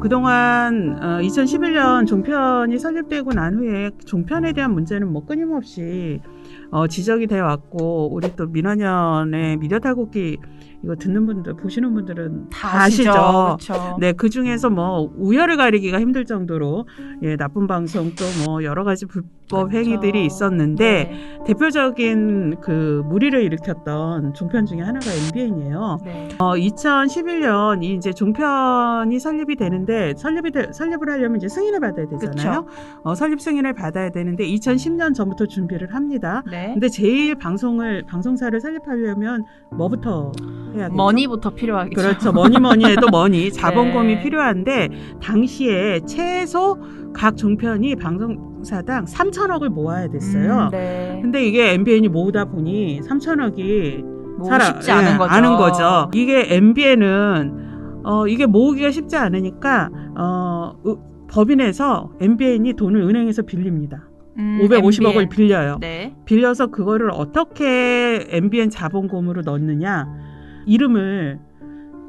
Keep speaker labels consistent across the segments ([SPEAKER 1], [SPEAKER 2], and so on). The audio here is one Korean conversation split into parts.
[SPEAKER 1] 그동안 2011년 종편이 설립되고 난 후에 종편에 대한 문제는 뭐 끊임없이 지적이 되어 왔고, 우리 또 민원연의 미디어 탈곡기 이거 듣는 분들, 보시는 분들은 다 아시죠.
[SPEAKER 2] 그쵸.
[SPEAKER 1] 네, 그 중에서 뭐 우열을 가리기가 힘들 정도로 나쁜 방송 또 뭐 여러 가지 불법 행위들이 있었는데,
[SPEAKER 2] 네.
[SPEAKER 1] 대표적인 그 무리를 일으켰던 종편 중에 하나가 MBN이에요.
[SPEAKER 2] 네.
[SPEAKER 1] 2011년 이제 종편이 설립이 되는데, 설립을 하려면 이제 승인을 받아야 되잖아요. 설립 승인을 받아야 되는데 2010년 전부터 준비를 합니다.
[SPEAKER 2] 네.
[SPEAKER 1] 근데 제일 방송사를 설립하려면 뭐부터 해야겠죠?
[SPEAKER 2] 머니부터 필요하겠죠.
[SPEAKER 1] 그렇죠. 뭐니 해도 머니, 자본금이
[SPEAKER 2] 네.
[SPEAKER 1] 필요한데, 당시에 최소 각 종편이 방송사당 3천억을 모아야 됐어요.
[SPEAKER 2] 네.
[SPEAKER 1] 근데 이게 MBN이 모으다 보니 3천억이
[SPEAKER 2] 쉽지 않은 거죠.
[SPEAKER 1] 않은 거죠. 이게 MBN은 이게 모으기가 쉽지 않으니까 법인에서 MBN이 돈을 은행에서 빌립니다. 550억을
[SPEAKER 2] MBN.
[SPEAKER 1] 빌려요.
[SPEAKER 2] 네.
[SPEAKER 1] 빌려서 그거를 어떻게 MBN 자본금으로 넣느냐, 이름을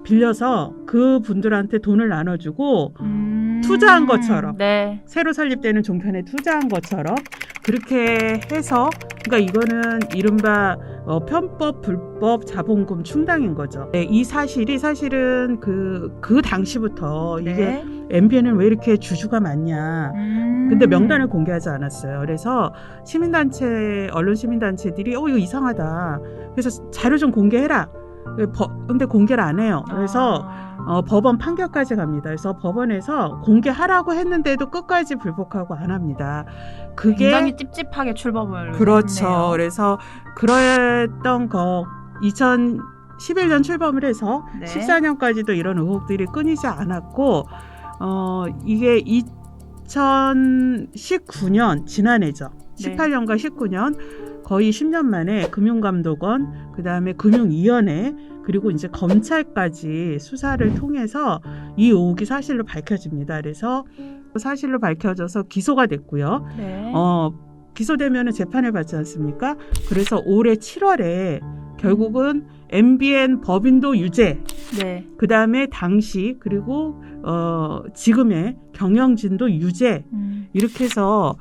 [SPEAKER 1] 빌려서 그 분들한테 돈을 나눠주고 투자한 것처럼,
[SPEAKER 2] 네.
[SPEAKER 1] 새로 설립되는 종편에 투자한 것처럼 그렇게 해서, 그러니까 이거는 이른바 편법 불법 자본금 충당인 거죠. 네, 이 사실이 사실은 그 당시부터
[SPEAKER 2] 네.
[SPEAKER 1] 이게 MBN은 왜 이렇게 주주가 많냐, 근데 명단을 공개하지 않았어요. 그래서 시민단체, 언론 시민단체들이 이거 이상하다, 그래서 자료 좀 공개해라. 근데 공개를 안 해요. 그래서 법원 판결까지 갑니다. 그래서 법원에서 공개하라고 했는데도 끝까지 불복하고 안 합니다. 그게
[SPEAKER 2] 굉장히 찝찝하게 출범을
[SPEAKER 1] 그렇죠.
[SPEAKER 2] 했네요.
[SPEAKER 1] 그래서 그랬던 거 2011년 출범을 해서
[SPEAKER 2] 네.
[SPEAKER 1] 14년까지도 이런 의혹들이 끊이지 않았고, 이게 2019년 지난해죠.
[SPEAKER 2] 네.
[SPEAKER 1] 18년과 19년 거의 10년 만에 금융감독원, 그 다음에 금융위원회, 그리고 이제 검찰까지 수사를 통해서 이 의혹이 사실로 밝혀집니다. 그래서 사실로 밝혀져서 기소가 됐고요.
[SPEAKER 2] 네.
[SPEAKER 1] 기소되면 재판을 받지 않습니까? 그래서 올해 7월에 결국은 MBN 법인도 유죄,
[SPEAKER 2] 네.
[SPEAKER 1] 그 다음에 당시, 그리고 지금의 경영진도 유죄, 이렇게 해서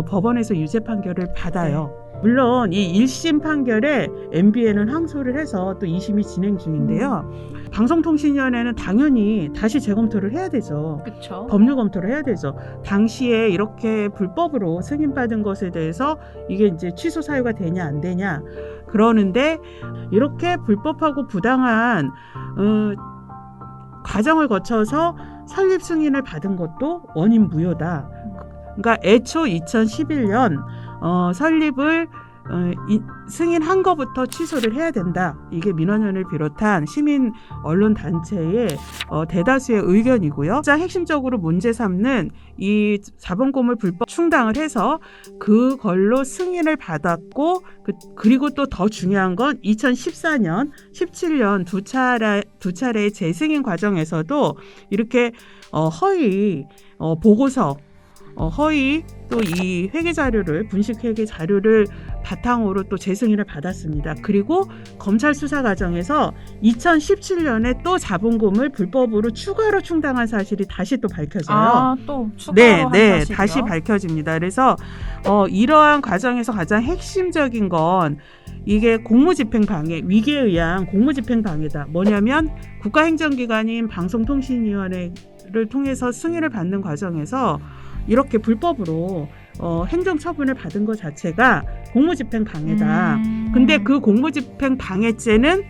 [SPEAKER 1] 법원에서 유죄 판결을 받아요. 물론 이 1심 판결에 MBN은 항소를 해서 또 2심이 진행 중인데요. 방송통신위원회는 당연히 다시 재검토를 해야 되죠.
[SPEAKER 2] 그렇죠.
[SPEAKER 1] 법률 검토를 해야 되죠. 당시에 이렇게 불법으로 승인받은 것에 대해서 이게 이제 취소 사유가 되냐 안 되냐, 그러는데 이렇게 불법하고 부당한 과정을 거쳐서 설립 승인을 받은 것도 원인 무효다. 그러니까 애초 2011년 설립을 승인한 것부터 취소를 해야 된다. 이게 민원연을 비롯한 시민 언론 단체의 대다수의 의견이고요. 가장 핵심적으로 문제 삼는 이 자본금을 불법 충당을 해서 그걸로 승인을 받았고, 그리고 또 더 중요한 건 2014년, 17년 두 차례의 재승인 과정에서도 이렇게 허위 보고서, 허위 또 이 회계 자료를, 분식 회계 자료를 바탕으로 또 재승인을 받았습니다. 그리고 검찰 수사 과정에서 2017년에 또 자본금을 불법으로 추가로 충당한 사실이 다시 또 밝혀져요.
[SPEAKER 2] 또 추가로 한 사실이요?
[SPEAKER 1] 다시 밝혀집니다. 그래서 이러한 과정에서 가장 핵심적인 건 이게 공무집행 방해, 위기에 의한 공무집행 방해다. 뭐냐면 국가행정기관인 방송통신위원회를 통해서 승인을 받는 과정에서 이렇게 불법으로 행정처분을 받은 것 자체가 공무집행 방해다. 근데 그 공무집행 방해죄는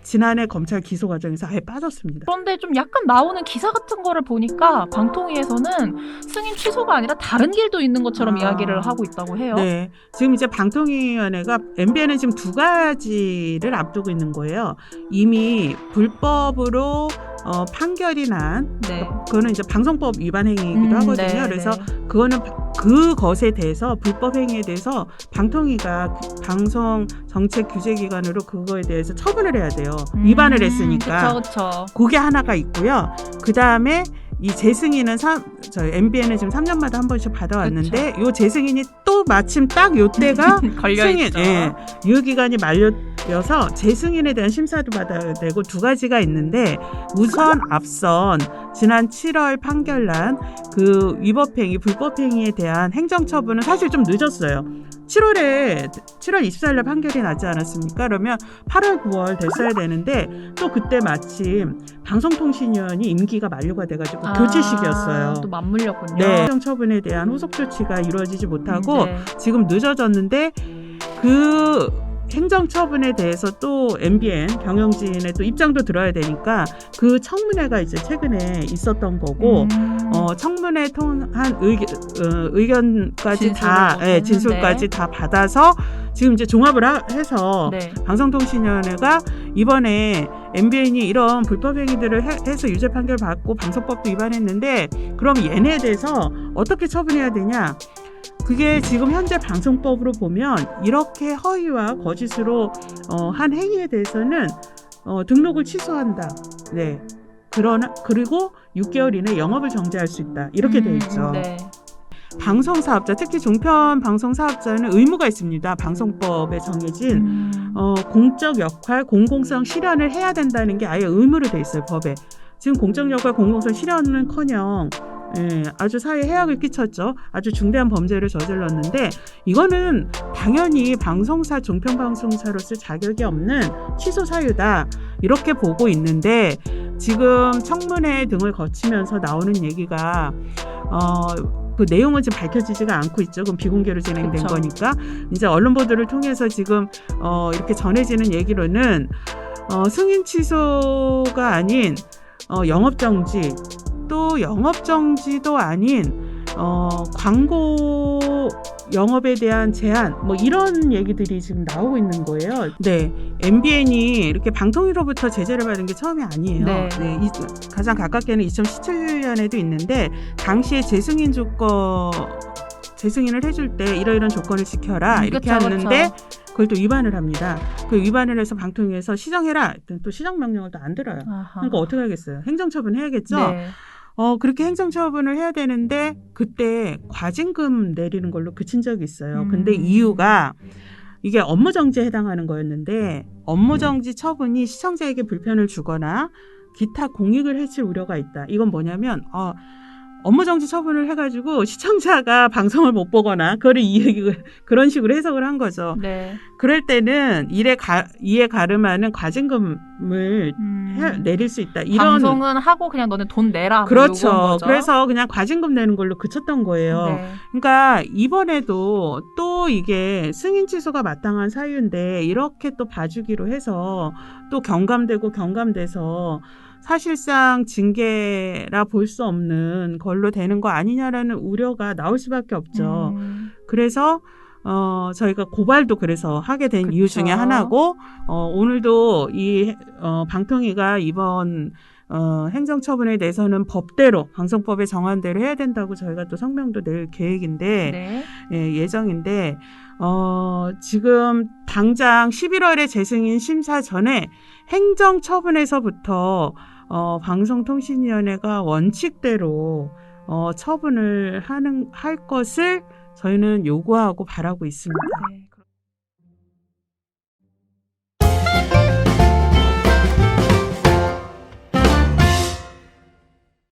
[SPEAKER 1] 지난해 검찰 기소 과정에서 아예 빠졌습니다.
[SPEAKER 2] 그런데 좀 약간 나오는 기사 같은 거를 보니까 방통위에서는 승인 취소가 아니라 다른 길도 있는 것처럼 이야기를 하고 있다고 해요.
[SPEAKER 1] 네, 지금 이제 방통위원회가 MBN은 지금 두 가지를 앞두고 있는 거예요. 이미 불법으로 판결이 난, 그거는 이제 방송법 위반 행위이기도 하거든요.
[SPEAKER 2] 네,
[SPEAKER 1] 그래서 그거는 그것에 대해서, 불법 행위에 대해서 방통위가 방송 정책 규제 기관으로 그거에 대해서 처분을 해야 돼요. 위반을 했으니까.
[SPEAKER 2] 그렇죠.
[SPEAKER 1] 그게 하나가 있고요. 그 다음에 이 재승인은 저희 MBN은 지금 3년마다 한 번씩 받아왔는데, 요 재승인이 또 마침 딱 요 때가
[SPEAKER 2] 걸려있죠.
[SPEAKER 1] 유효기간이 여서 재승인에 대한 심사도 받아야 되고 두 가지가 있는데 우선 앞선 지난 7월 판결난 그 위법행위, 불법행위에 대한 행정처분은 사실 좀 늦었어요. 7월 24일날 판결이 나지 않았습니까? 그러면 8월, 9월 됐어야 되는데 또 그때 마침 방송통신위원이 임기가 만료가 돼가지고 교체식이었어요.
[SPEAKER 2] 또 맞물렸군요.
[SPEAKER 1] 네, 행정처분에 대한 후속 조치가 이루어지지 못하고
[SPEAKER 2] 네.
[SPEAKER 1] 지금 늦어졌는데 그 행정처분에 대해서 또 MBN 경영진의 또 입장도 들어야 되니까 그 청문회가 이제 최근에 있었던 거고 청문회 통한 의견까지 다 진술까지 다 받아서 지금 이제 종합을 해서
[SPEAKER 2] 네.
[SPEAKER 1] 방송통신위원회가 이번에 MBN이 이런 불법행위들을 해서 유죄 판결 받고 방송법도 위반했는데 그럼 얘네에 대해서 어떻게 처분해야 되냐? 그게 지금 현재 방송법으로 보면 이렇게 허위와 거짓으로 한 행위에 대해서는 등록을 취소한다. 네. 그리고 6개월 이내 영업을 정지할 수 있다. 이렇게 돼 있죠.
[SPEAKER 2] 네.
[SPEAKER 1] 방송사업자, 특히 종편 방송사업자는 의무가 있습니다. 방송법에 정해진 공적 역할, 공공성 실현을 해야 된다는 게 아예 의무로 돼 있어요. 법에. 지금 공적 역할, 공공성 실현은커녕 아주 사회에 해악을 끼쳤죠. 아주 중대한 범죄를 저질렀는데 이거는 당연히 방송사, 종편방송사로서 자격이 없는 취소 사유다. 이렇게 보고 있는데 지금 청문회 등을 거치면서 나오는 얘기가 그 내용은 지금 밝혀지지가 않고 있죠. 그럼 비공개로 진행된
[SPEAKER 2] 그쵸.
[SPEAKER 1] 거니까 이제 언론 보도를 통해서 지금 이렇게 전해지는 얘기로는 승인 취소가 아닌 영업정지 또 영업정지도 아닌 광고 영업에 대한 제한 뭐 이런 얘기들이 지금 나오고 있는 거예요. 네, MBN이 이렇게 방통위로부터 제재를 받은 게 처음이 아니에요.
[SPEAKER 2] 네.
[SPEAKER 1] 네, 가장 가깝게는 2017년에도 있는데 당시에 재승인을 해줄 때 이러이런 조건을 지켜라 이렇게
[SPEAKER 2] 그쵸,
[SPEAKER 1] 하는데
[SPEAKER 2] 그쵸.
[SPEAKER 1] 그걸 또 위반을 합니다. 그 위반을 해서 방통위에서 시정해라. 또 시정명령을 또 안 들어요.
[SPEAKER 2] 아하.
[SPEAKER 1] 그러니까 어떻게 하겠어요? 행정처분 해야겠죠?
[SPEAKER 2] 네.
[SPEAKER 1] 그렇게 행정처분을 해야 되는데 그때 과징금 내리는 걸로 그친 적이 있어요. 근데 이유가 이게 업무정지에 해당하는 거였는데 업무정지 처분이 시청자에게 불편을 주거나 기타 공익을 해칠 우려가 있다. 이건 뭐냐면 업무정지 처분을 해가지고 시청자가 방송을 못 보거나 그런 식으로 해석을 한 거죠.
[SPEAKER 2] 네.
[SPEAKER 1] 그럴 때는 이에 가름하는 과징금을 내릴 수 있다. 이런
[SPEAKER 2] 방송은 하고 그냥 너네 돈 내라.
[SPEAKER 1] 그렇죠.
[SPEAKER 2] 뭐 요구한 거죠.
[SPEAKER 1] 그래서 그냥 과징금 내는 걸로 그쳤던 거예요.
[SPEAKER 2] 네.
[SPEAKER 1] 그러니까 이번에도 또 이게 승인 취소가 마땅한 사유인데 이렇게 또 봐주기로 해서 또 경감돼서 사실상 징계라 볼 수 없는 걸로 되는 거 아니냐라는 우려가 나올 수밖에 없죠. 그래서 저희가 고발도 그래서 하게 된 이유 중에 하나고 오늘도 이 방통위가 이번 행정처분에 대해서는 법대로 방송법에 정한 대로 해야 된다고 저희가 또 성명도 낼 계획인데
[SPEAKER 2] 네.
[SPEAKER 1] 예정인데 지금 당장 11월에 재승인 심사 전에 행정처분에서부터 방송통신위원회가 원칙대로 처분을 할 것을 저희는 요구하고 바라고 있습니다.
[SPEAKER 2] 네.